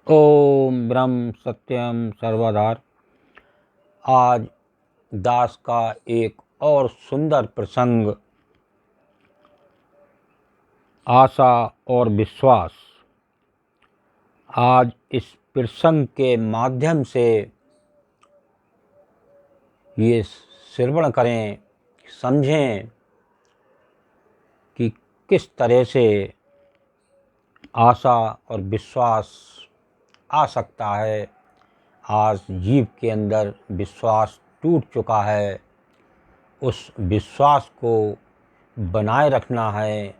ओम ब्रह्म सत्यम सर्वधार। आज दास का एक और सुंदर प्रसंग, आशा और विश्वास। आज इस प्रसंग के माध्यम से ये श्रवण करें, समझें कि किस तरह से आशा और विश्वास आ सकता है। आज जीव के अंदर विश्वास टूट चुका है, उस विश्वास को बनाए रखना है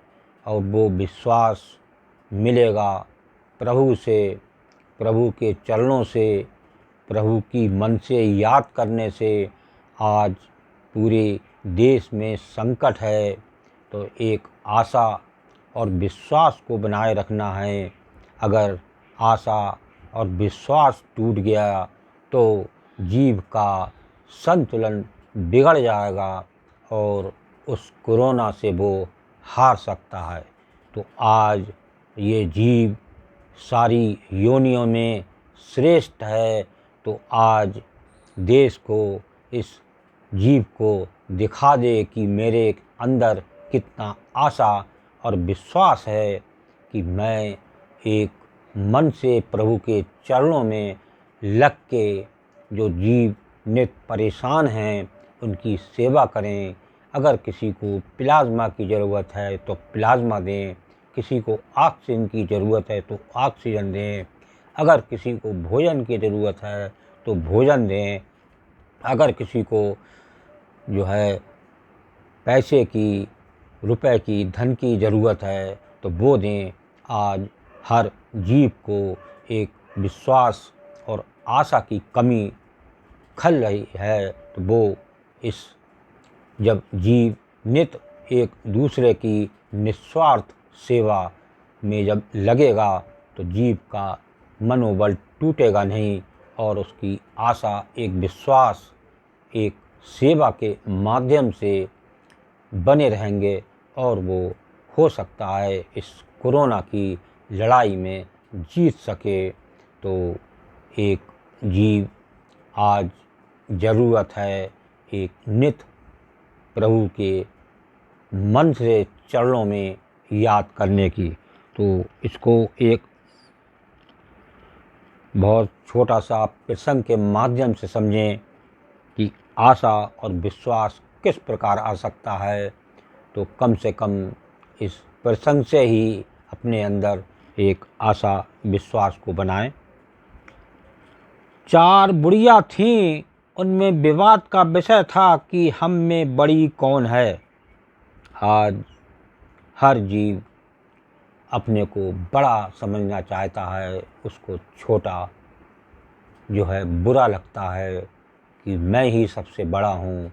और वो विश्वास मिलेगा प्रभु से, प्रभु के चरणों से, प्रभु की मन से याद करने से। आज पूरे देश में संकट है, तो एक आशा और विश्वास को बनाए रखना है। अगर आशा और विश्वास टूट गया तो जीव का संतुलन बिगड़ जाएगा और उस कोरोना से वो हार सकता है। तो आज ये जीव सारी योनियों में श्रेष्ठ है, तो आज देश को, इस जीव को दिखा दे कि मेरे अंदर कितना आशा और विश्वास है कि मैं एक मन से प्रभु के चरणों में लग के, जो जीव नित परेशान हैं उनकी सेवा करें। अगर किसी को प्लाज्मा की ज़रूरत है तो प्लाज्मा दें, किसी को ऑक्सीजन की ज़रूरत है तो ऑक्सीजन दें, अगर किसी को भोजन की ज़रूरत है तो भोजन दें, अगर किसी को जो है पैसे की, रुपए की, धन की ज़रूरत है तो वो दें। आज हर जीव को एक विश्वास और आशा की कमी खल रही है, तो वो इस जब जीव नित एक दूसरे की निस्वार्थ सेवा में जब लगेगा तो जीव का मनोबल टूटेगा नहीं और उसकी आशा, एक विश्वास, एक सेवा के माध्यम से बने रहेंगे और वो हो सकता है इस कोरोना की लड़ाई में जीत सके। तो एक जीव आज ज़रूरत है एक नित प्रभु के मन से चरणों में याद करने की। तो इसको एक बहुत छोटा सा प्रसंग के माध्यम से समझें कि आशा और विश्वास किस प्रकार आ सकता है। तो कम से कम इस प्रसंग से ही अपने अंदर एक आशा विश्वास को बनाएं। चार बुढ़िया थीं, उनमें विवाद का विषय था कि हम में बड़ी कौन है। आज हर जीव अपने को बड़ा समझना चाहता है, उसको छोटा जो है बुरा लगता है कि मैं ही सबसे बड़ा हूँ,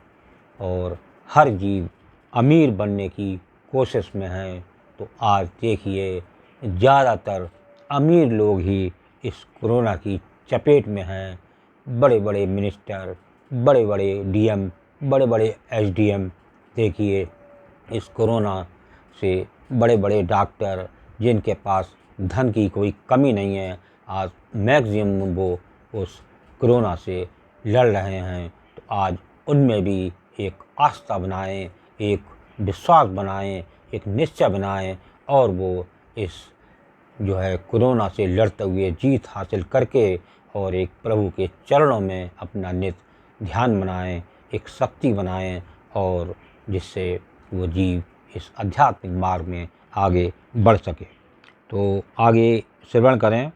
और हर जीव अमीर बनने की कोशिश में है। तो आज देखिए ज़्यादातर अमीर लोग ही इस कोरोना की चपेट में हैं। बड़े बड़े मिनिस्टर, बड़े बड़े डीएम, बड़े बड़े एसडीएम, देखिए इस कोरोना से बड़े बड़े डॉक्टर, जिनके पास धन की कोई कमी नहीं है, आज मैक्सिमम वो उस कोरोना से लड़ रहे हैं। तो आज उनमें भी एक आस्था बनाएं, एक विश्वास बनाएं, एक निश्चय बनाएं और वो इस जो है कोरोना से लड़ते हुए जीत हासिल करके और एक प्रभु के चरणों में अपना नित ध्यान बनाएं, एक शक्ति बनाएं, और जिससे वो जीव इस आध्यात्मिक मार्ग में आगे बढ़ सके। तो आगे श्रवण करें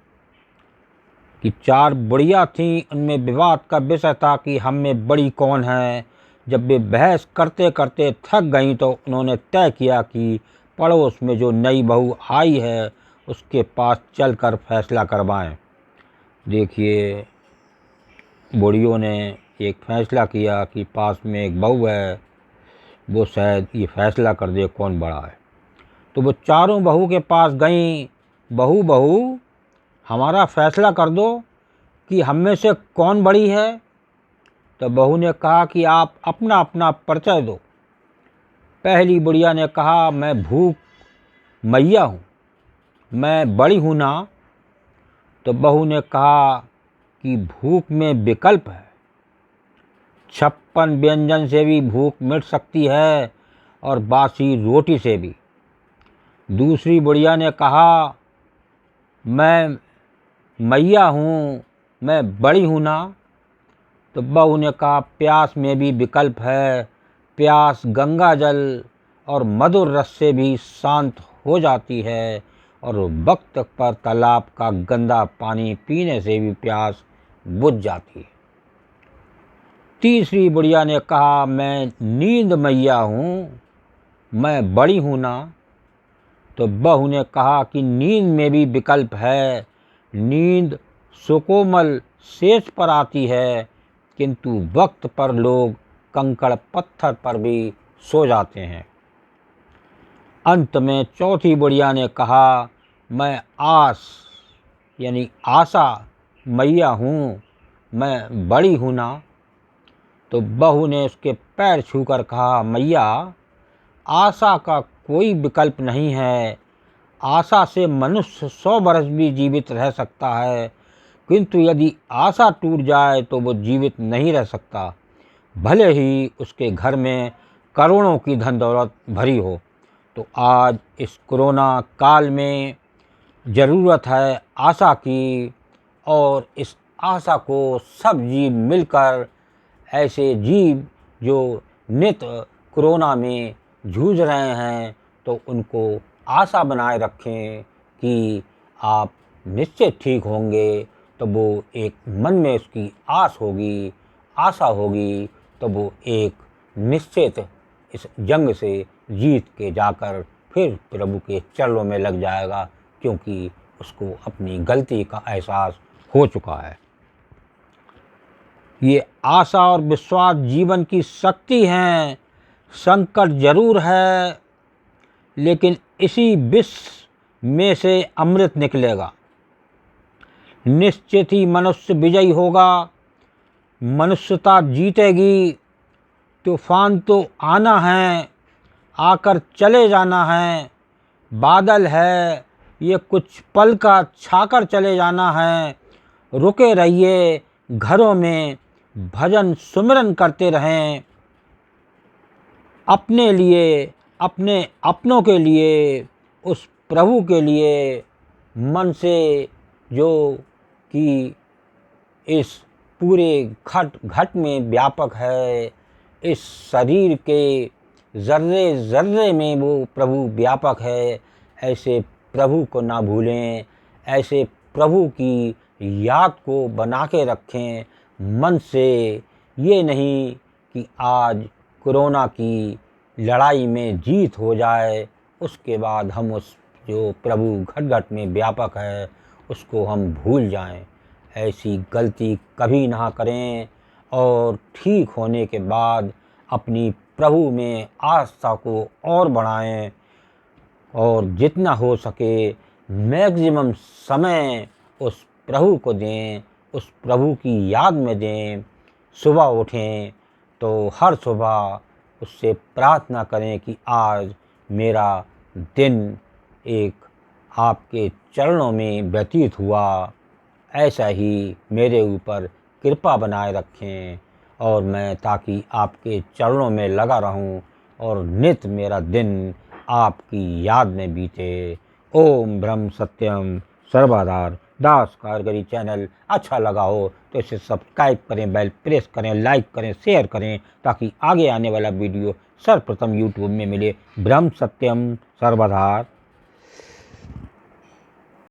कि चार बुढ़िया थीं, उनमें विवाद का विषय था कि हम में बड़ी कौन है। जब वे बहस करते करते थक गईं तो उन्होंने तय किया कि पड़ोस में जो नई बहू आई है उसके पास चलकर फैसला करवाएं। देखिए बुढ़ियों ने एक फैसला किया कि पास में एक बहू है, वो शायद ये फैसला कर दे कौन बड़ा है। तो वो चारों बहू के पास गईं, बहू बहू हमारा फैसला कर दो कि हम में से कौन बड़ी है। तो बहू ने कहा कि आप अपना अपना परिचय दो। पहली बुढ़िया ने कहा, मैं भूख मैया हूँ, मैं बड़ी हूँ ना। तो बहू ने कहा कि भूख में विकल्प है, 56 व्यंजन से भी भूख मिट सकती है और बासी रोटी से भी। दूसरी बुढ़िया ने कहा, मैं मैया हूँ, मैं बड़ी हूँ ना। तो बहू ने कहा, प्यास में भी विकल्प है, प्यास गंगा जल और मधुर रस से भी शांत हो जाती है और वक्त पर तालाब का गंदा पानी पीने से भी प्यास बुझ जाती है। तीसरी बुढ़िया ने कहा, मैं नींद मैया हूँ, मैं बड़ी हूँ ना। तो बहू ने कहा कि नींद में भी विकल्प है, नींद सुकोमल सेज पर आती है, किंतु वक्त पर लोग कंकड़ पत्थर पर भी सो जाते हैं। अंत में चौथी बुढ़िया ने कहा, मैं आस यानी आशा मैया हूँ, मैं बड़ी हूँ ना। तो बहू ने उसके पैर छूकर कहा, मैया, आशा का कोई विकल्प नहीं है, आशा से मनुष्य 100 वर्ष भी जीवित रह सकता है, किंतु यदि आशा टूट जाए तो वो जीवित नहीं रह सकता, भले ही उसके घर में करोड़ों की धन दौलत भरी हो। तो आज इस कोरोना काल में ज़रूरत है आशा की, और इस आशा को सब जीव मिलकर, ऐसे जीव जो नित कोरोना में जूझ रहे हैं, तो उनको आशा बनाए रखें कि आप निश्चित ठीक होंगे। तो वो एक मन में उसकी आस होगी, आशा होगी, तो वो एक निश्चित इस जंग से जीत के जाकर फिर प्रभु के चरणों में लग जाएगा, क्योंकि उसको अपनी गलती का एहसास हो चुका है। ये आशा और विश्वास जीवन की शक्ति हैं। संकट जरूर है, लेकिन इसी विष में से अमृत निकलेगा। निश्चित ही मनुष्य विजयी होगा, मनुष्यता जीतेगी। तूफान तो आना है, आकर चले जाना है, बादल है, ये कुछ पल का छाकर चले जाना है। रुके रहिए घरों में, भजन सुमिरन करते रहें, अपने लिए, अपने अपनों के लिए, उस प्रभु के लिए मन से, जो कि इस पूरे घट में व्यापक है, इस शरीर के ज़र्रे ज़र्रे में वो प्रभु व्यापक है। ऐसे प्रभु को ना भूलें, ऐसे प्रभु की याद को बना के रखें मन से। ये नहीं कि आज कोरोना की लड़ाई में जीत हो जाए, उसके बाद हम उस जो प्रभु घट घट में व्यापक है उसको हम भूल जाएं। ऐसी गलती कभी ना करें, और ठीक होने के बाद अपनी प्रभु में आस्था को और बढ़ाएं, और जितना हो सके मैक्सिमम समय उस प्रभु को दें, उस प्रभु की याद में दें। सुबह उठें तो हर सुबह उससे प्रार्थना करें कि आज मेरा दिन एक आपके चरणों में व्यतीत हुआ, ऐसा ही मेरे ऊपर कृपा बनाए रखें, और मैं ताकि आपके चरणों में लगा रहूं और नित मेरा दिन आपकी याद में बीते। ओम ब्रह्म सत्यम सर्वधार दास कारगरी चैनल अच्छा लगा हो तो इसे सब्सक्राइब करें, बेल प्रेस करें, लाइक करें, शेयर करें, ताकि आगे आने वाला वीडियो सर्वप्रथम यूट्यूब में मिले। ब्रह्म सत्यम सर्वधार।